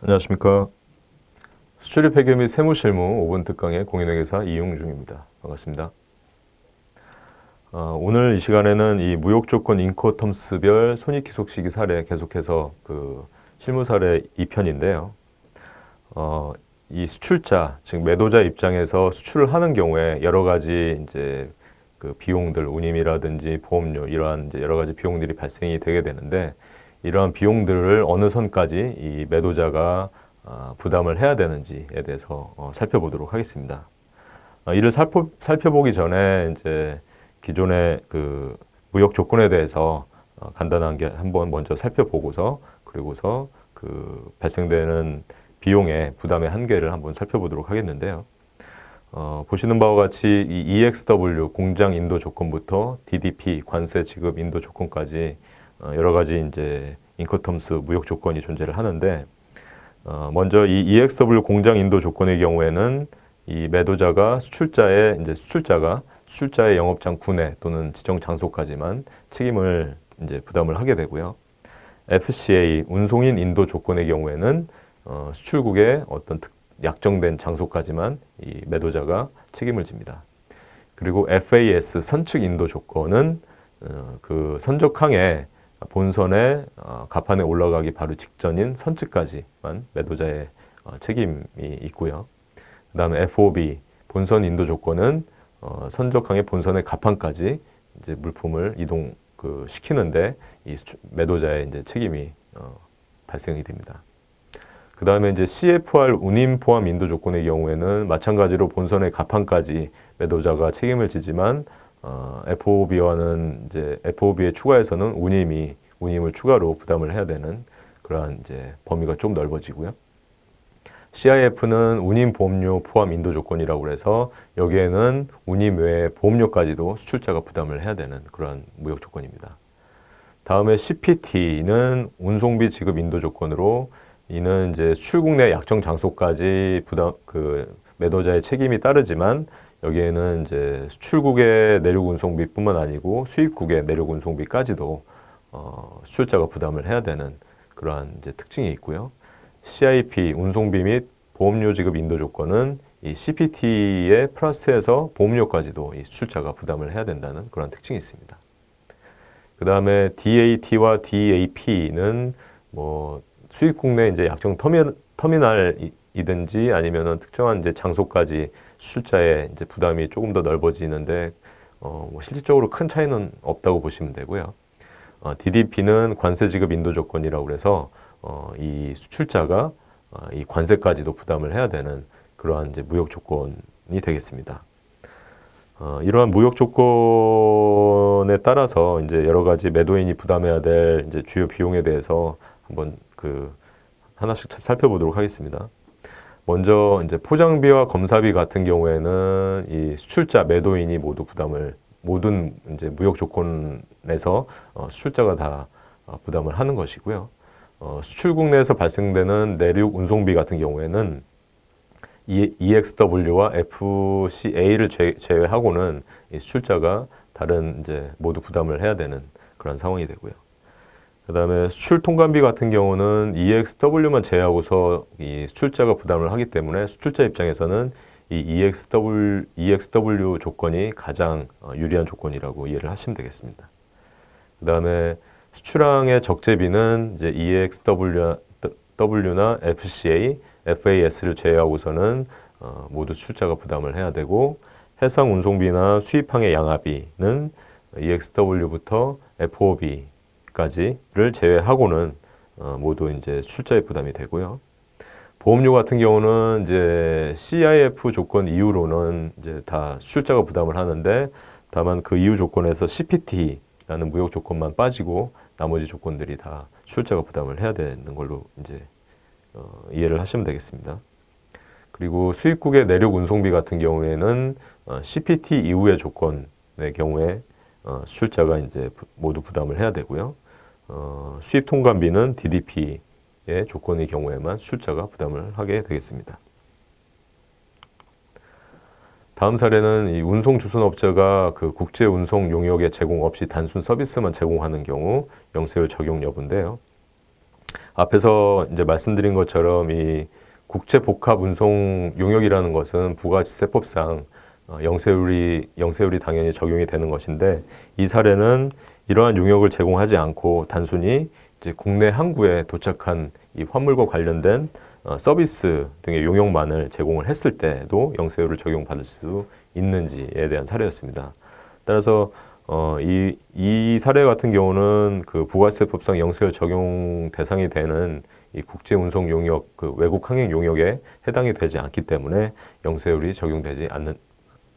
안녕하십니까. 수출입 회계 및 세무실무 5분 특강의 공인회계사 이용중입니다. 반갑습니다. 오늘 이 시간에는 이 무역조건 인코텀스별 손익기속 시기 사례 계속해서 그 실무 사례 2편인데요. 이 수출자, 즉 매도자 입장에서 수출을 하는 경우에 여러 가지 이제 그 비용들, 운임이라든지 보험료 이러한 이제 여러 가지 비용들이 발생이 되게 되는데 이러한 비용들을 어느 선까지 이 매도자가 부담을 해야 되는지에 대해서 살펴보도록 하겠습니다. 이를 살펴보기 전에 이제 기존의 그 무역 조건에 대해서 간단하게 한번 먼저 살펴보고서 그리고서 그 발생되는 비용의 부담의 한계를 한번 살펴보도록 하겠는데요. 보시는 바와 같이 이 EXW 공장 인도 조건부터 DDP 관세 지급 인도 조건까지 여러 가지 이제 인코텀스 무역 조건이 존재를 하는데 먼저 이 EXW 공장 인도 조건의 경우에는 이 매도자가 수출자의 영업장 구내 또는 지정 장소까지만 책임을 이제 부담을 하게 되고요. FCA 운송인 인도 조건의 경우에는 수출국의 어떤 약정된 장소까지만 이 매도자가 책임을 집니다. 그리고 FAS 선측 인도 조건은 그 선적항에 본선에 갑판에 올라가기 바로 직전인 선측까지만 매도자의 책임이 있고요. 그 다음에 FOB 본선 인도 조건은 선적항의 본선의 갑판까지 이제 물품을 이동 시키는데 이 매도자의 이제 책임이 발생이 됩니다. 그 다음에 이제 CFR 운임 포함 인도 조건의 경우에는 마찬가지로 본선의 갑판까지 매도자가 책임을 지지만 FOB와는 이제 FOB에 추가해서는 운임을 추가로 부담을 해야 되는 그러한 이제 범위가 좀 넓어지고요. CIF는 운임 보험료 포함 인도 조건이라고 해서 여기에는 운임 외에 보험료까지도 수출자가 부담을 해야 되는 그러한 무역 조건입니다. 다음에 CPT는 운송비 지급 인도 조건으로 이는 이제 수출국 내 약정 장소까지 매도자의 책임이 따르지만 여기에는 이제 수출국의 내륙 운송비뿐만 아니고 수입국의 내륙 운송비까지도 수출자가 부담을 해야 되는 그러한 이제 특징이 있고요. CIP 운송비 및 보험료 지급 인도 조건은 이 CPT에 플러스해서 보험료까지도 이 수출자가 부담을 해야 된다는 그런 특징이 있습니다. 그 다음에 DAT와 DAP는 뭐 수입국 내 이제 약정 터미널이든지 아니면은 특정한 이제 장소까지 수출자의 이제 부담이 조금 더 넓어지는데 뭐 실질적으로 큰 차이는 없다고 보시면 되고요. DDP는 관세 지급 인도 조건이라고 해서 이 수출자가 이 관세까지도 부담을 해야 되는 그러한 이제 무역 조건이 되겠습니다. 이러한 무역 조건에 따라서 이제 여러 가지 매도인이 부담해야 될 이제 주요 비용에 대해서 한번 하나씩 살펴보도록 하겠습니다. 먼저 이제 포장비와 검사비 같은 경우에는 이 수출자 매도인이 모든 이제 무역 조건에서 수출자가 다 부담을 하는 것이고요. 수출국 내에서 발생되는 내륙 운송비 같은 경우에는 EXW와 FCA를 제외하고는 이 수출자가 다른 이제 모두 부담을 해야 되는 그런 상황이 되고요. 그 다음에 수출 통관비 같은 경우는 EXW만 제외하고서 이 수출자가 부담을 하기 때문에 수출자 입장에서는 이 EXW 조건이 가장 유리한 조건이라고 이해를 하시면 되겠습니다. 그 다음에 수출항의 적재비는 이제 EXW나 FCA, FAS를 제외하고서는 모두 수출자가 부담을 해야 되고 해상 운송비나 수입항의 양화비는 EXW부터 FOB까지를 제외하고는 모두 이제 수출자의 부담이 되고요. 보험료 같은 경우는 이제 CIF 조건 이후로는 이제 다 수출자가 부담을 하는데 다만 그 이후 조건에서 CPT라는 무역 조건만 빠지고 나머지 조건들이 다 수출자가 부담을 해야 되는 걸로 이제 이해를 하시면 되겠습니다. 그리고 수입국의 내륙 운송비 같은 경우에는 CPT 이후의 조건의 경우에 수출자가 이제 모두 부담을 해야 되고요. 수입 통관비는 DDP의 조건의 경우에만 수출자가 부담을 하게 되겠습니다. 다음 사례는 이 운송 주선업자가 그 국제 운송 용역의 제공 없이 단순 서비스만 제공하는 경우 영세율 적용 여부인데요. 앞에서 이제 말씀드린 것처럼 이 국제 복합 운송 용역이라는 것은 부가세법상 영세율이 당연히 적용이 되는 것인데, 이 사례는 이러한 용역을 제공하지 않고 단순히 이제 국내 항구에 도착한 이 화물과 관련된 서비스 등의 용역만을 제공을 했을 때도 영세율을 적용받을 수 있는지에 대한 사례였습니다. 따라서 이 사례 같은 경우는 그 부가세법상 영세율 적용 대상이 되는 이 국제 운송 용역, 그 외국 항행 용역에 해당이 되지 않기 때문에 영세율이 적용되지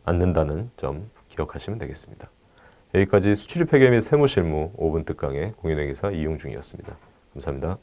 않는다는 점 기억하시면 되겠습니다. 여기까지 수출입 회계 및 세무실무 5분 특강의 공인회계사 이용중이었습니다. 감사합니다.